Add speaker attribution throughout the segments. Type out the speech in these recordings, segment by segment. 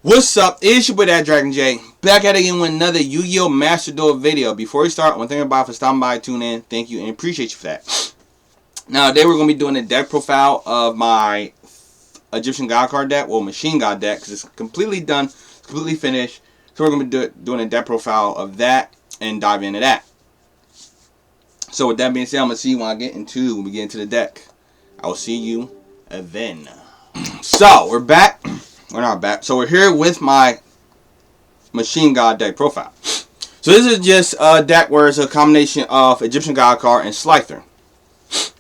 Speaker 1: What's up? It's your boy that Dragon J, back at it again with another Yu-Gi-Oh! Master Duel video. Before we start, one thing about for stopping by, tune in, thank you, and appreciate you for that. Now today we're going to be doing a deck profile of my Egyptian God card deck, well, Machine God deck, because it's completely done, it's completely finished. So we're going to be doing a deck profile of that and dive into that. So with that being said, I'm going to see you when we get into the deck. I will see you then. So we're back. We're not back. So we're here with my Machine God deck profile. So this is just a deck where it's a combination of Egyptian God card and Slither. So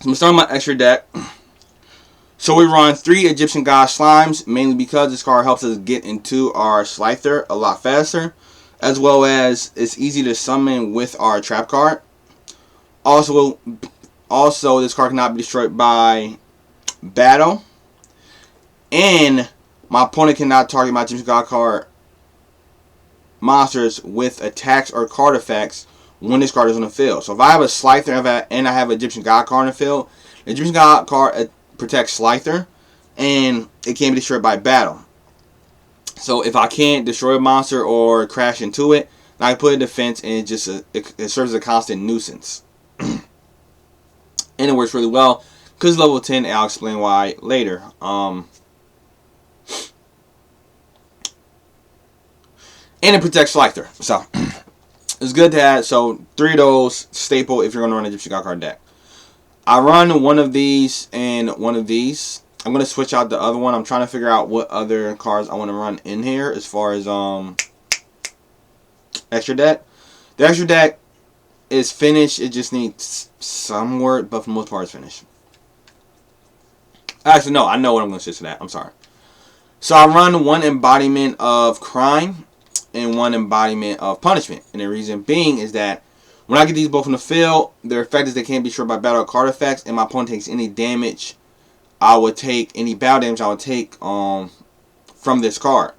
Speaker 1: I'm going to start my extra deck. So we run 3 Egyptian God Slimes, mainly because this card helps us get into our Slither a lot faster, as well as it's easy to summon with our trap card. Also this card cannot be destroyed by battle, and my opponent cannot target my Egyptian God card monsters with attacks or card effects when this card is on the field. So if I have a Slither and I have an Egyptian God card on the field, the Egyptian God card protects Slither, and it can't be destroyed by battle. So if I can't destroy a monster or crash into it, I can put a defense, and it serves as a constant nuisance. And it works really well because level 10, and I'll explain why later. And it protects Slither. So it's good to add. So 3 of those staple if you're going to run an Egyptian God card deck. I run one of these and one of these. I'm going to switch out the other one. I'm trying to figure out what other cards I want to run in here as far as extra deck. The extra deck is finished. It just needs some work, but for the most part it's finished. Actually, no, I know what I'm going to switch to that. I'm sorry. So I run one embodiment of crime and one embodiment of punishment. And the reason being is that when I get these both in the field, their effect is they can't be destroyed by battle or card effects, and my opponent takes any damage I would take, any battle damage I would take from this card.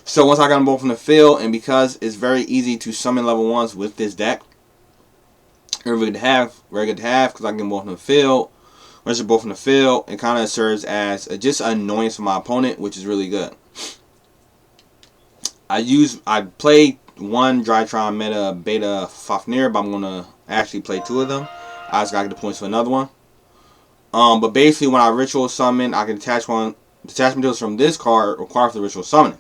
Speaker 1: So once I got them both in the field, and because it's very easy to summon level 1s with this deck, very good to have because I can get both in the field. Once they're both in the field, it kind of serves as just an annoyance for my opponent, which is really good. I play one Drytron Meta Beta Fafnir, but I'm gonna actually play 2 of them. I just gotta get the points for another one. But basically, when I ritual summon, I can detach materials from this card required for the ritual summoning.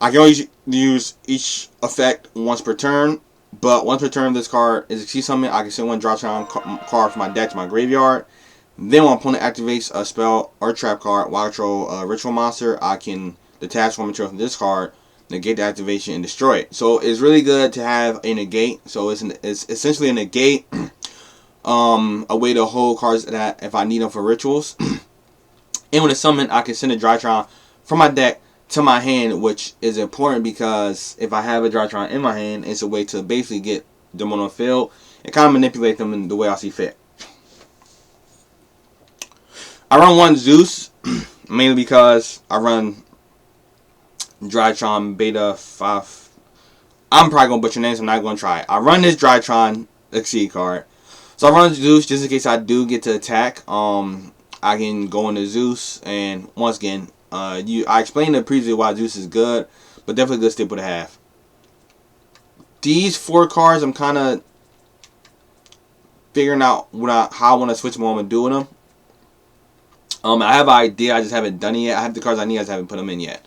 Speaker 1: I can only use each effect once per turn, but once per turn this card is a key summon, I can send one Drytron card from my deck to my graveyard. Then when my opponent activates a spell or trap card while I control a ritual monster, I can detach one material from this card, negate the activation, and destroy it. So it's really good to have a negate. So it's essentially a negate, a way to hold cards that if I need them for rituals. And when it's summoned, I can send a Drytron from my deck to my hand, which is important because if I have a Drytron in my hand, it's a way to basically get them on the field and kind of manipulate them in the way I see fit. I run one Zeus, mainly because I run Drytron Beta 5. I'm probably going to butcher names, I'm not going to try it. I run this Drytron Exceed card. So I run Zeus just in case I do get to attack. I can go into Zeus, and once again, I explained in the preview why Zeus is good, but definitely a good staple to have. These 4 cards, I'm kind of figuring out how I want to switch them on and do with them. I have an idea, I just haven't done it yet. I have the cards I need, I just haven't put them in yet.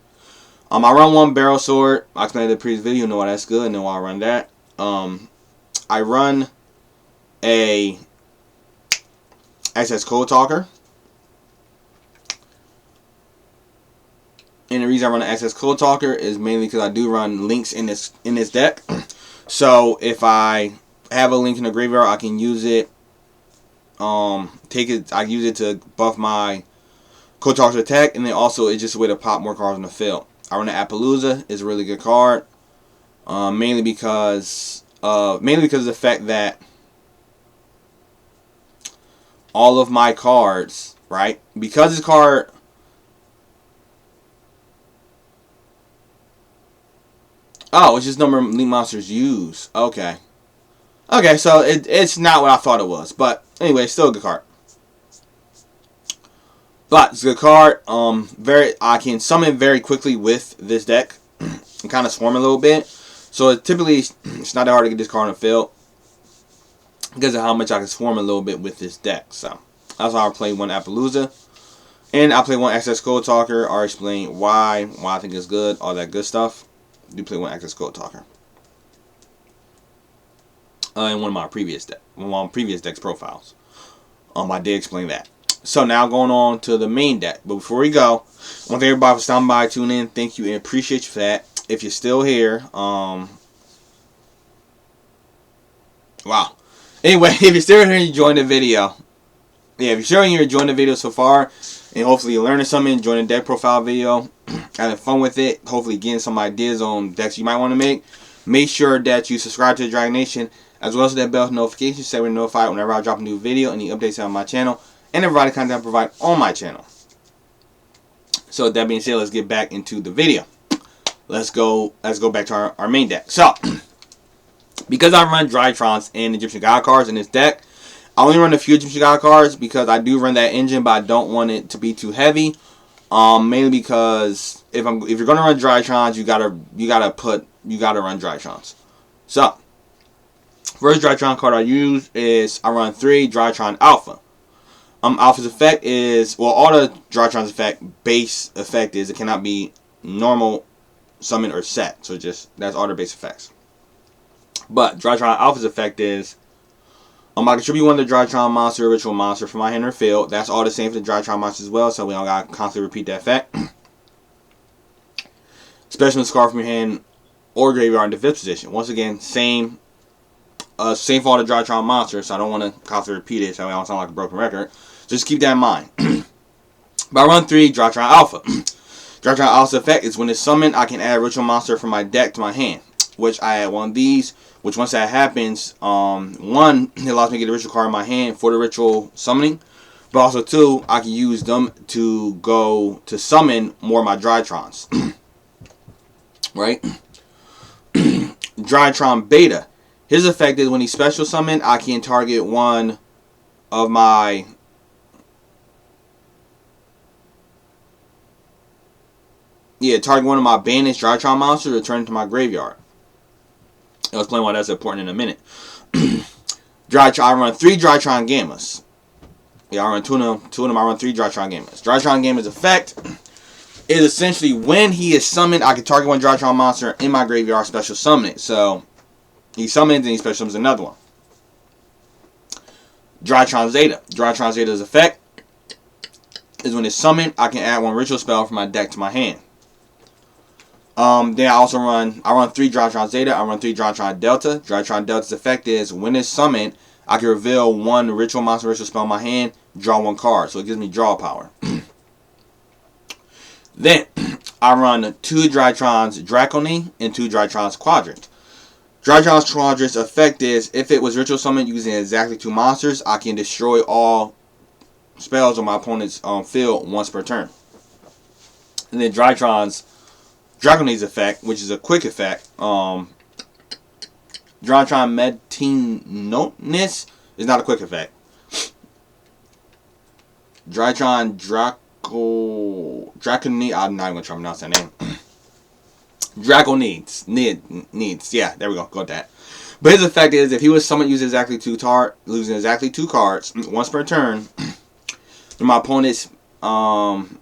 Speaker 1: I run one Barrel Sword. I explained in the previous video, you know why that's good, and then why I run that. I run a Access Code Talker. And the reason I run an Access Code Talker is mainly because I do run links in this deck. So if I have a link in the graveyard, I can use it. I use it to buff my Code Talker's attack, and then also it's just a way to pop more cards on the field. I run an Appaloosa. It's a really good card. Mainly because of the fact that all of my cards, right? Because this card Oh, it's just number of Elite Monsters used. Okay. Okay, so it's not what I thought it was. But anyway, it's still a good card. But it's a good card. I can summon very quickly with this deck and kind of swarm a little bit. So typically it's not that hard to get this card on the field because of how much I can swarm a little bit with this deck. So that's why I play one Appaloosa. And I play one Access Code Talker. I explain why I think it's good, all that good stuff. I do play one Access Code Talker. In one of my previous decks profiles. I did explain that. So now going on to the main deck. But before we go, I want to thank everybody for stopping by, tuning in. Thank you and appreciate you for that. If you're still here, wow. Anyway, if you're still here and you joined the video, yeah, if you're still here and you're enjoying the video so far, and hopefully you're learning something, enjoying the deck profile video, having fun with it, hopefully getting some ideas on decks you might want to make sure that you subscribe to the Dragon Nation, as well as that bell notification so we're notified whenever I drop a new video, any updates on my channel, and the variety of content I provide on my channel. So with that being said, let's get back into the video. Let's go back to our main deck. So, because I run Drytrons and Egyptian God cards in this deck, I only run a few Egyptian God cards because I do run that engine, but I don't want it to be too heavy. Mainly because if you're gonna run Drytrons, you gotta run Drytrons. So, first Drytron card I use is I run 3 Drytron Alpha. Alpha's effect is, well, all the Drytron's base effect is it cannot be normal, summon, or set. So that's all their base effects. But Drytron Alpha's effect is I contribute one to the Drytron monster or ritual monster from my hand or field. That's all the same for the Drytron monsters as well, so we don't gotta constantly repeat that effect. Special Scar from your hand or graveyard in the 5th position. Once again, same for all the Drytron monsters, so I don't want to constantly repeat it so I don't sound like a broken record. Just keep that in mind. But I run 3 Drytron Alpha. Drytron Alpha's effect is when it's summoned, I can add a ritual monster from my deck to my hand, which I add one of these. Which once that happens, 1, it allows me to get a ritual card in my hand for the ritual summoning. But also 2, I can use them to go to summon more of my Drytrons. Right? Drytron Beta. His effect is when he's special summoned, I can target one of my banished Drytron monsters, return to my graveyard. I'll explain why that's important in a minute. I run 3 Drytron Gammas. Yeah, I run 2 of them. I run 3 Drytron Gammas. Drytron Gamma's effect is essentially when he is summoned, I can target one Drytron monster in my graveyard, special summon it. So he summons and he special summons another one. Drytron Zeta. Drytron Zeta's effect is when it's summoned, I can add one ritual spell from my deck to my hand. Then I run 3 Drytron Zeta, I run 3 Drytron Delta. Drytron Delta's effect is when it's summoned, I can reveal one ritual monster ritual spell in my hand, draw 1 card. So it gives me draw power. Then I run 2 Drytrons Dracony and 2 Drytrons Quadrant. Drytron's Quadrant's effect is if it was ritual summoned using exactly 2 monsters, I can destroy all spells on my opponent's field once per turn. And then Drytron's Dracony's effect, which is a quick effect. Drytron Medtinonis is not a quick effect. Drytron Dracony. I'm not even going to try to pronounce that name. Draco needs. Yeah, there we go. Got that. But his effect is if he was summoned using exactly 2 losing exactly 2 cards once per turn, in my opponent's turn,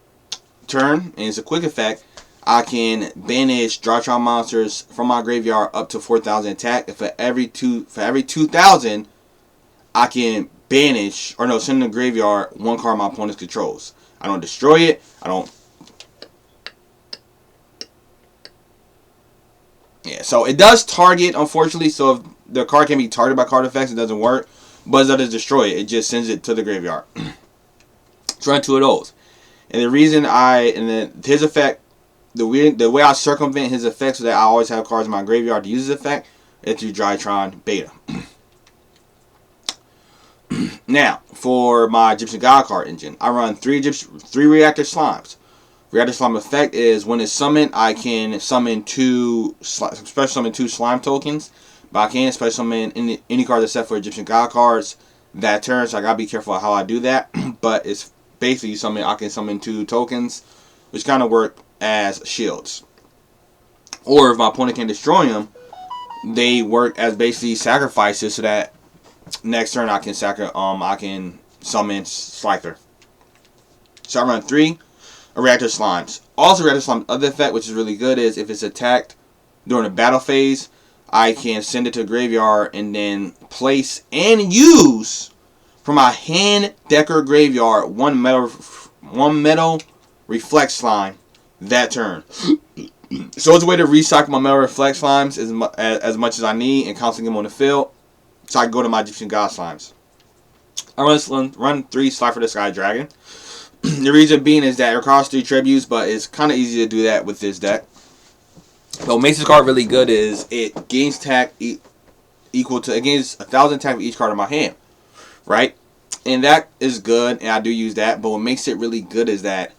Speaker 1: and it's a quick effect, I can banish Drytron monsters from my graveyard up to 4,000 attack. And for every 2,000, I can banish send in the graveyard 1 card my opponent controls. I don't destroy it. Yeah, so it does target, unfortunately. So if the card can be targeted by card effects, it doesn't work. But it doesn't destroy it. It just sends it to the graveyard. Let's run 2 of those. And the reason his effect, the way I circumvent his effects so that I always have cards in my graveyard to use his effect is through Drytron Beta. Now, for my Egyptian God card engine, I run 3 Reactor Slimes. Reactor Slime effect is when it's summoned, I can summon special summon 2 slime tokens. But I can't special summon any card that's set for Egyptian God cards that turn, so I gotta be careful how I do that. But it's basically I can summon 2 tokens, which kind of work as shields. Or if my opponent can destroy them, they work as basically sacrifices so that next turn I can summon Slifer. So I run 3 Reactor Slimes. Also, Reactor Slime's other effect, which is really good, is if it's attacked during a battle phase, I can send it to a graveyard and then place and use from my hand, deck, or graveyard one metal reflect slime that turn. So it's a way to recycle my metal reflect slimes as much as I need and constantly get them on the field, so I can go to my Egyptian God slimes. I run 3 Slifer the Sky Dragon. The reason being is that it requires 3 tributes, but it's kind of easy to do that with this deck. But what makes this card really good is it gains attack equal to, it gains 1,000 attack for each card in my hand, right? And that is good, and I do use that. But what makes it really good is that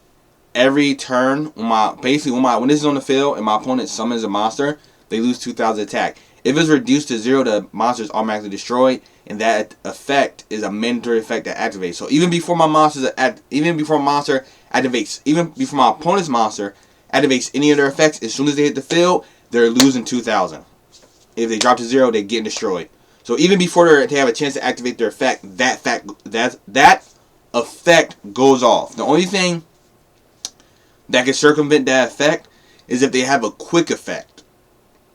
Speaker 1: every turn, when this is on the field and my opponent summons a monster, they lose 2,000 attack. If it's reduced to 0, the monster is automatically destroyed, and that effect is a mandatory effect that activates. So even before my monster activates, even before my opponent's monster activates any of their effects, as soon as they hit the field, they're losing 2,000. If they drop to 0, they get destroyed. So even before they have a chance to activate their effect, that effect goes off. The only thing that can circumvent that effect is if they have a quick effect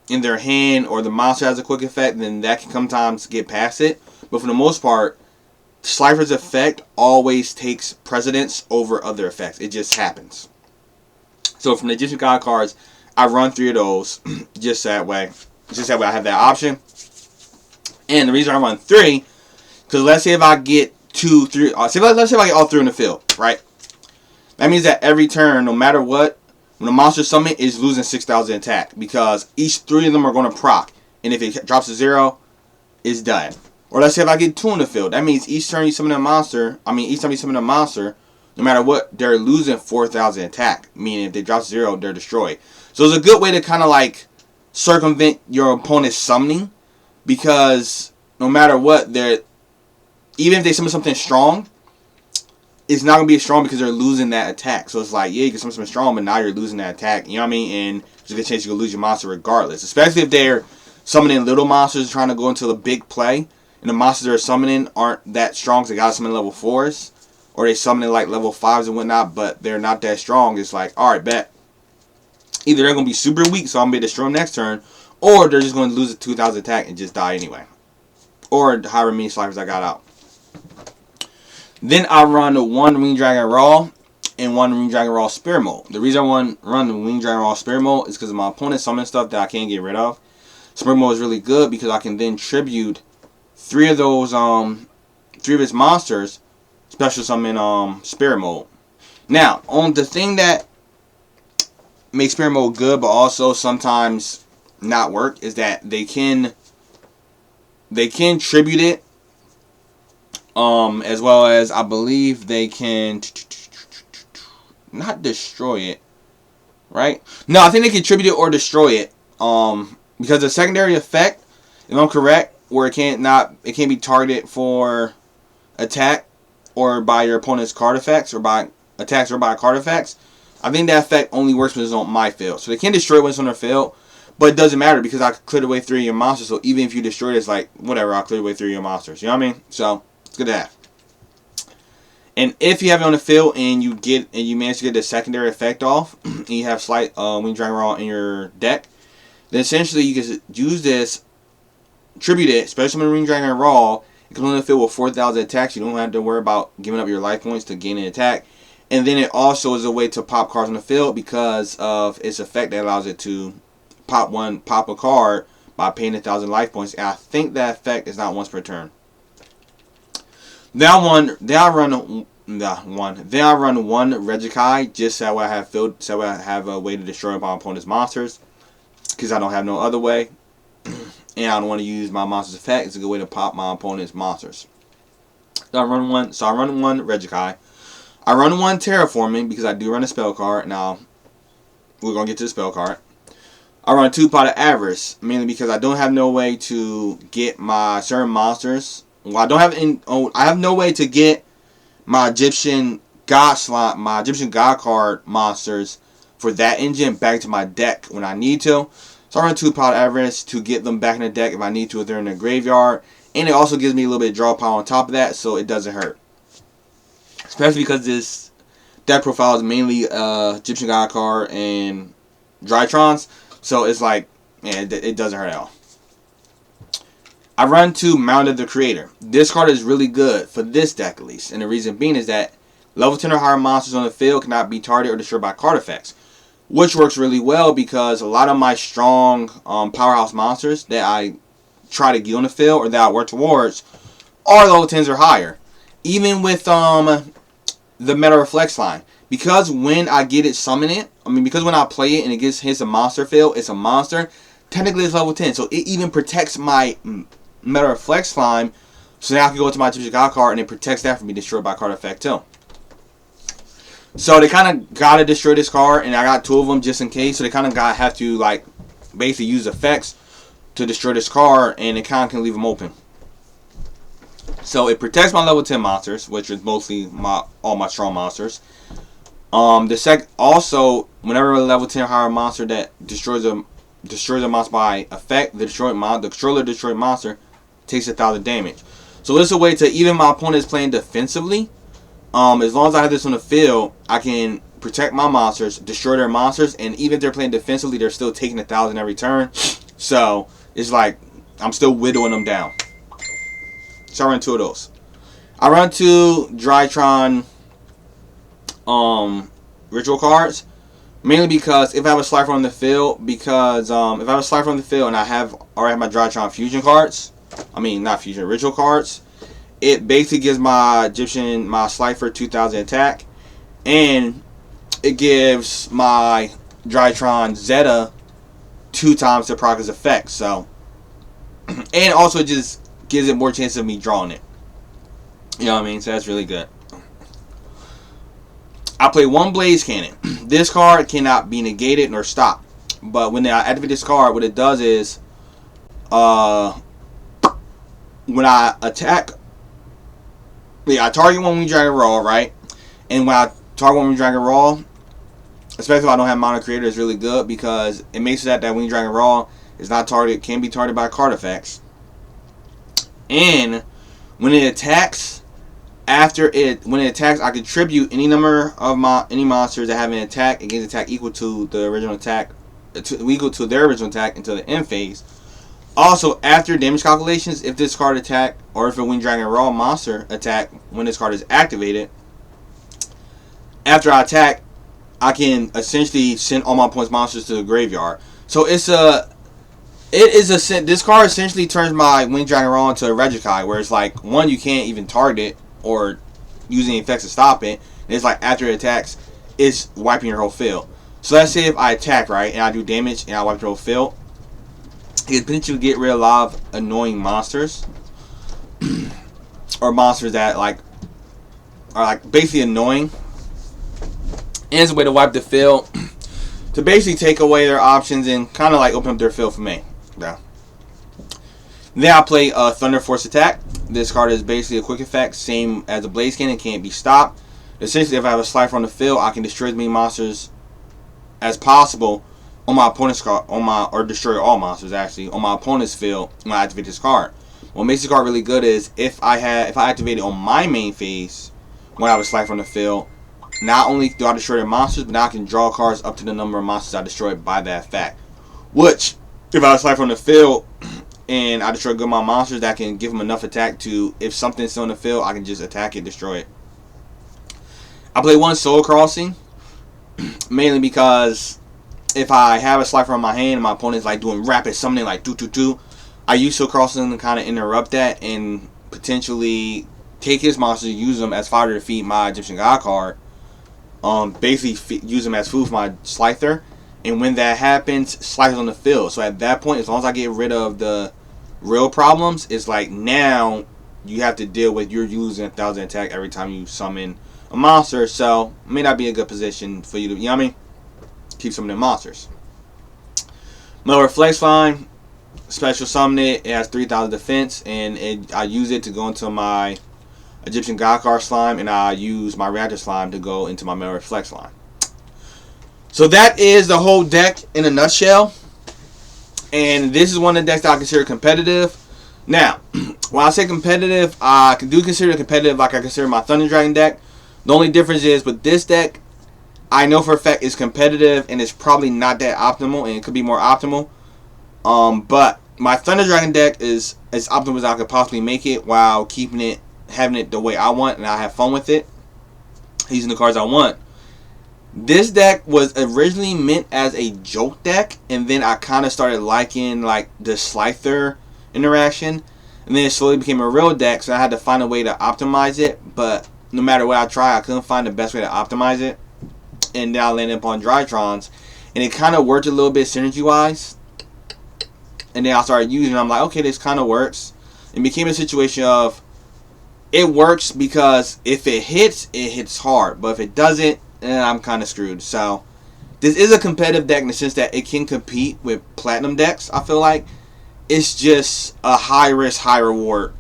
Speaker 1: in their hand, or the monster has a quick effect, then that can sometimes get past it. But for the most part, Slifer's effect always takes precedence over other effects. It just happens. So from the Egyptian God cards, I run 3 of those just that way. Just that way I have that option. And the reason I run 3, because let's say if I get 2, 3, let's say if I get all 3 in the field, right? That means that every turn, no matter what, when a monster summon, is losing 6,000 attack, because each 3 of them are going to proc, and if it drops to 0, it's done. Or let's say if I get 2 in the field, that means each time you summon a monster, no matter what, they're losing 4,000 attack, meaning if they drop to 0, they're destroyed. So it's a good way to kind of like circumvent your opponent's summoning, because no matter what, even if they summon something strong, it's not going to be as strong because they're losing that attack. So it's like, yeah, you can summon something strong, but now you're losing that attack. You know what I mean? And there's a good chance you're going to lose your monster regardless. Especially if they're summoning little monsters trying to go into the big play, and the monsters they're summoning aren't that strong, so they got to summon level 4s. Or they summoning like level 5s and whatnot, but they're not that strong. It's like, alright, bet. Either they're going to be super weak, so I'm going to destroy them next turn, or they're just going to lose a 2,000 attack and just die anyway. Or however many Slivers I got out. Then I run 1 Winged Dragon Raw and 1 Winged Dragon Raw Spirit Mode. The reason I run the Winged Dragon Raw Spirit Mode is because my opponent summons stuff that I can't get rid of. Spirit Mode is really good because I can then tribute 3 of those, 3 of his monsters, special summon Spirit Mode. Now, on the thing that makes Spirit Mode good, but also sometimes not work, is that they can tribute it. As well as I believe they can not destroy it, right? No, I think they can tribute it or destroy it. Because the secondary effect, if I'm correct, where it can't be targeted for attack or by your opponent's card effects, or by attacks or by card effects. I think that effect only works when it's on my field. So they can destroy it when it's on their field, but it doesn't matter because I cleared away 3 of your monsters. So even if you destroy it, it's like whatever, I'll clear away 3 of your monsters. You know what I mean? So it's good to have. And if you have it on the field and you manage to get the secondary effect off, and you have slight Winged Dragon Raw in your deck, then essentially you can use this, tribute it, especially when Winged Dragon Raw. It can only field with 4,000 attacks. You don't have to worry about giving up your life points to gain an attack. And then it also is a way to pop cards on the field because of its effect that allows it to pop a card by paying 1,000 life points. And I think that effect is not once per turn. Then I run 1 Regikai, just so I have a way to destroy my opponent's monsters, because I don't have no other way, and I don't want to use my monster's effect. It's a good way to pop my opponent's monsters. So I run 1 Regikai. I run 1 Terraforming because I do run a spell card. Now we're gonna get to the spell card. I run 2 Pot of Avarice, mainly because I don't have no way to get my certain monsters. Well, I have no way to get my Egyptian God slot, my Egyptian God card monsters for that engine back to my deck when I need to. So I run 2 Pilot Everest to get them back in the deck if I need to if they're in the graveyard. And it also gives me a little bit of draw power on top of that, so it doesn't hurt. Especially because this deck profile is mainly Egyptian God card and Drytrons. So it's like, man, it doesn't hurt at all. I run 2 Mounted the Creator. This card is really good for this deck at least. And the reason being is that level 10 or higher monsters on the field cannot be targeted or destroyed by card effects. Which works really well because a lot of my strong powerhouse monsters that I try to get on the field or that I work towards are level 10s or higher. Even with the Meta Reflex line. Because when I get it summon it, because when I play it and it hits a monster field, it's a monster, technically it's level 10. So it even protects my Meta Reflex line. So now I can go into my Egyptian God card and it protects that from being destroyed by card effect too. So they kind of got to destroy this card, and I got 2 of them just in case. So they kind of have to like basically use effects to destroy this card, and it kind of can leave them open. So it protects my level 10 monsters, which is mostly all my strong monsters. Also, whenever a level 10 or higher monster that destroys a monster by effect, the controller destroyed monster takes 1,000 damage. So this is a way to, even my opponent is playing defensively, as long as I have this on the field, I can protect my monsters, destroy their monsters, and even if they're playing defensively, they're still taking 1,000 every turn. So it's like I'm still whittling them down. So I run 2 of those. I run 2 Drytron ritual cards, mainly because if I have a Slifer on the field, if I have a Slifer on the field and I already have my Drytron fusion cards, not fusion, ritual cards, it basically gives my Slifer 2,000 attack, and it gives my Drytron Zeta 2 times the proc effect. So, and also it just gives it more chance of me drawing it. You know what I mean? So that's really good. I play 1 Blaze Cannon. This card cannot be negated nor stopped. But when I activate this card, what it does is, when I attack, I target one Winged Dragon Raw, right? And when I target one Winged Dragon Raw, especially if I don't have Mono Creator, it's really good because it makes it that Winged Dragon Raw is not targeted, can be targeted by card effects. And when it attacks, I contribute any number of any monsters that have an attack against attack equal to the original attack, equal to their original attack until the end phase. Also, after damage calculations, if this card attack or if a Winged Dragon Raw monster attack when this card is activated, after I attack, I can essentially send all my opponent's monsters to the graveyard. So this card essentially turns my Winged Dragon Raw into a Regikai, where it's like, one, you can't even target it or use any effects to stop it. And it's like after it attacks, it's wiping your whole field. So let's say if I attack, right, and I do damage and I wipe your whole field, it can potentially get rid of a lot of annoying monsters. Or monsters that are basically annoying. And it's a way to wipe the field to basically take away their options and kind of like open up their field for me. Yeah. Then I play Thunder Force Attack. This card is basically a quick effect, same as a Blaze Cannon, can't be stopped. Essentially, if I have a Slifer on the field, I can destroy as many monsters as possible on my opponent's card, or destroy all monsters actually on my opponent's field when I activate this card. What makes this card really good is if I activate it on my main phase when I have a Slifer on the field, not only do I destroy their monsters, but now I can draw cards up to the number of monsters I destroyed by that fact. Which, if I have a Slifer on the field and I destroy good amount of monsters, that can give them enough attack to, if something's still in the field, I can just attack it, destroy it. I play 1 Soul Crossing, mainly because if I have a Slifer on my hand and my opponent's like doing rapid summoning, like do, I use Soul Crossing to kind of interrupt that and potentially take his monsters and use them as fodder to defeat my Egyptian God card. Basically use them as food for my Slifer. And when that happens, Slifer's on the field. So at that point, as long as I get rid of the real problems, it's like now you have to deal with you're losing 1,000 attack every time you summon a monster. So it may not be a good position for you to, you know what I mean? Keep summoning monsters. My Reflex line, special summon it. It has 3,000 defense, and I use it to go into my Egyptian God Card slime, and I use my Reactor slime to go into my Metal Reflect slime. So that is the whole deck in a nutshell. And this is one of the decks that I consider competitive. Now, when I say competitive, I do consider it competitive like I consider my Thunder Dragon deck. The only difference is with this deck, I know for a fact it's competitive and it's probably not that optimal, and it could be more optimal. But my Thunder Dragon deck is as optimal as I could possibly make it while keeping it, having it the way I want, and I have fun with it, using the cards I want. This deck was originally meant as a joke deck, and then I kind of started liking like the Slifer interaction, and then it slowly became a real deck, so I had to find a way to optimize it. But no matter what I tried, I couldn't find the best way to optimize it, and then I landed upon Drytrons, and it kind of worked a little bit synergy wise. And then I started using it. I'm like, okay, this kind of works. It became a situation of it works because if it hits hard, but if it doesn't, I'm kind of screwed. So this is a competitive deck in the sense that it can compete with platinum decks. I feel like it's just a high risk, high reward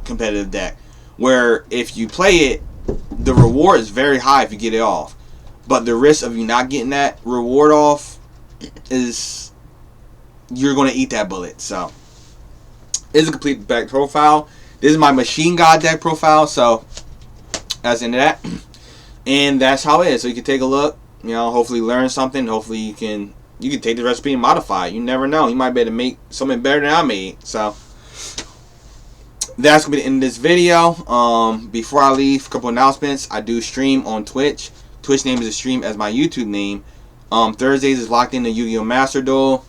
Speaker 1: competitive deck where if you play it, the reward is very high if you get it off, but the risk of you not getting that reward off is you're going to eat that bullet. So it's a complete deck profile. This is my Machine God deck profile, so that's into that. And that's how it is. So you can take a look, you know, hopefully learn something. Hopefully you can take the recipe and modify it. You never know. You might be able to make something better than I made. So that's going to be the end of this video. Before I leave, a couple announcements. I do stream on Twitch. Twitch name is the stream as my YouTube name. Thursdays is locked in the Yu-Gi-Oh! Master Duel.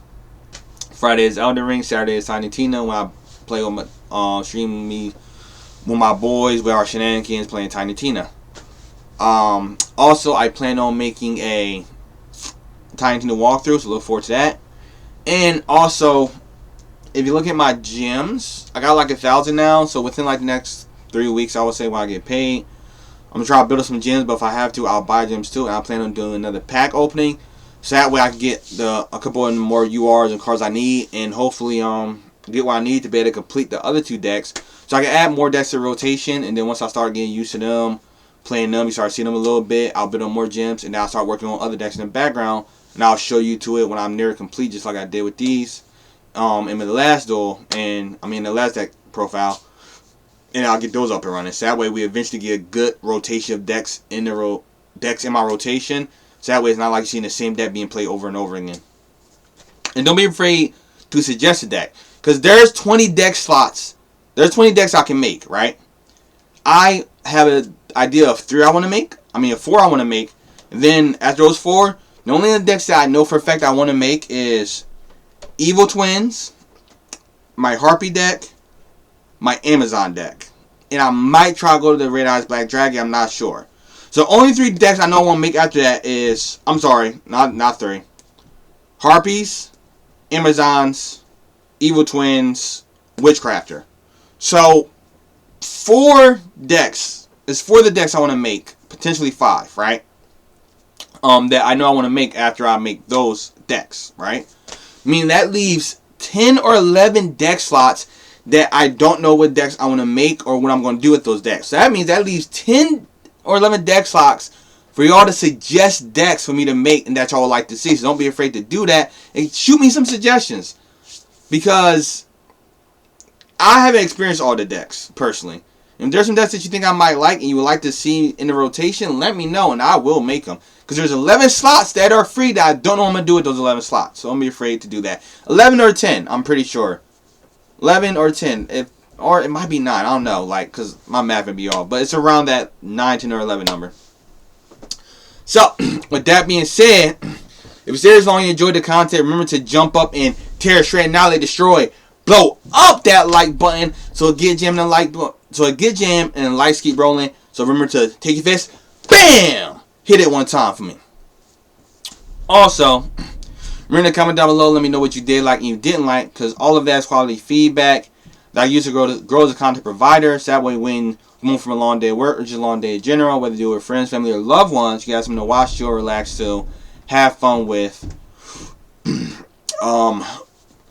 Speaker 1: Friday is Elden Ring. Saturday is Tiny Tina when I play with my, stream me with my boys with our shenanigans playing Tiny Tina. Also, I plan on making a Tiny Tina walkthrough, so look forward to that. And also, if you look at my gems, I got like 1,000 now, so within like the next 3 weeks, I would say when I get paid, I'm gonna try to build up some gems, but if I have to, I'll buy gems too, and I plan on doing another pack opening, so that way I can get a couple of more URs and cards I need, and hopefully get what I need to be able to complete the other 2 decks, so I can add more decks to rotation. And then once I start getting used to them, playing them, you start seeing them a little bit, I'll build on more gems, and then I'll start working on other decks in the background, and I'll show you to it when I'm near complete, just like I did with these in the last duel, and I mean the last deck profile, and I'll get those up and running. So that way we eventually get a good rotation of decks in the decks in my rotation. So that way it's not like seeing the same deck being played over and over again. And don't be afraid to suggest a deck, because there's 20 deck slots. There's 20 decks I can make, right? I have an idea of 3 I want to make. I mean, 4 I want to make. And then after those 4, the only decks that I know for a fact I want to make is Evil Twins, my Harpy deck, my Amazon deck. And I might try to go to the Red Eyes Black Dragon. I'm not sure. So only 3 decks I know I want to make after that is, I'm sorry, not 3. Harpies, Amazons, Evil Twins, Witchcrafter. So 4 decks is 4 of the decks I want to make, potentially 5, right? That I know I want to make after I make those decks, right? Meaning that leaves 10 or 11 deck slots that I don't know what decks I want to make or what I'm going to do with those decks. So that means that leaves 10 or 11 deck slots for y'all to suggest decks for me to make and that y'all would like to see. So don't be afraid to do that and shoot me some suggestions, because I haven't experienced all the decks personally. If there's some decks that you think I might like and you would like to see in the rotation, let me know and I will make them. Because there's 11 slots that are free that I don't know what I'm going to do with those 11 slots. So don't be afraid to do that. 11 or 10, I'm pretty sure. 11 or 10. Or it might be 9. I don't know. Like, because my math would be off. But it's around that 9, 10, or 11 number. So, with that being said, if you stayed as long and you enjoyed the content, remember to jump up and tear, shred, annihilate, destroy. Blow up that like button so it get jammed and the lights keep rolling. So remember to take your fist, bam, hit it one time for me. Also, remember to comment down below, let me know what you did like and you didn't like, because all of that is quality feedback that I use to grow as a content provider. So that way when you move from a long day of work or just a long day in general, whether you do it with friends, family, or loved ones, you got something to watch to or relax to, have fun with,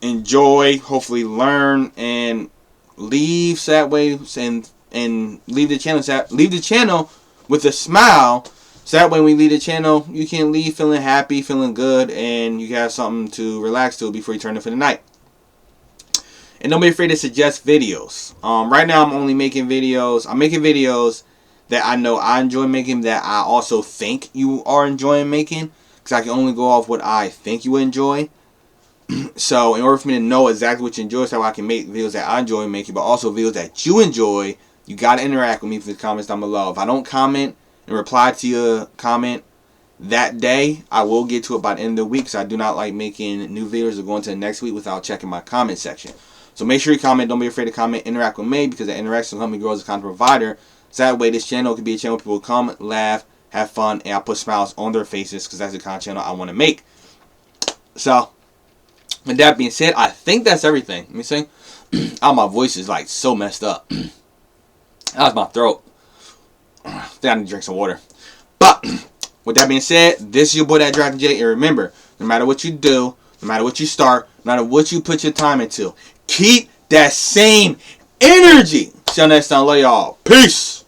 Speaker 1: enjoy, hopefully learn, and leave so that way, and and leave the channel with a smile. So that way when we leave the channel, you can leave feeling happy, feeling good, and you have something to relax to before you turn in for the night. And don't be afraid to suggest videos. Right now I'm only making videos. I'm making videos that I know I enjoy making, that I also think you are enjoying making. Because I can only go off what I think you enjoy. So in order for me to know exactly what you enjoy, so I can make videos that I enjoy making, but also videos that you enjoy, you got to interact with me for the comments down below. If I don't comment and reply to your comment that day, I will get to it by the end of the week. So I do not like making new videos or going to the next week without checking my comment section. So make sure you comment. Don't be afraid to comment. Interact with me, because the interaction will help me grow as a content provider. So that way this channel can be a channel where people come, laugh, have fun, and I put smiles on their faces, because that's the kind of channel I want to make. So with that being said, I think that's everything. Let me see. Oh, my voice is like so messed up. That's my throat. I think I need to drink some water. But with that being said, this is your boy, that Dragon J. And remember, no matter what you do, no matter what you start, no matter what you put your time into, keep that same energy. See you next time. Love y'all. Peace.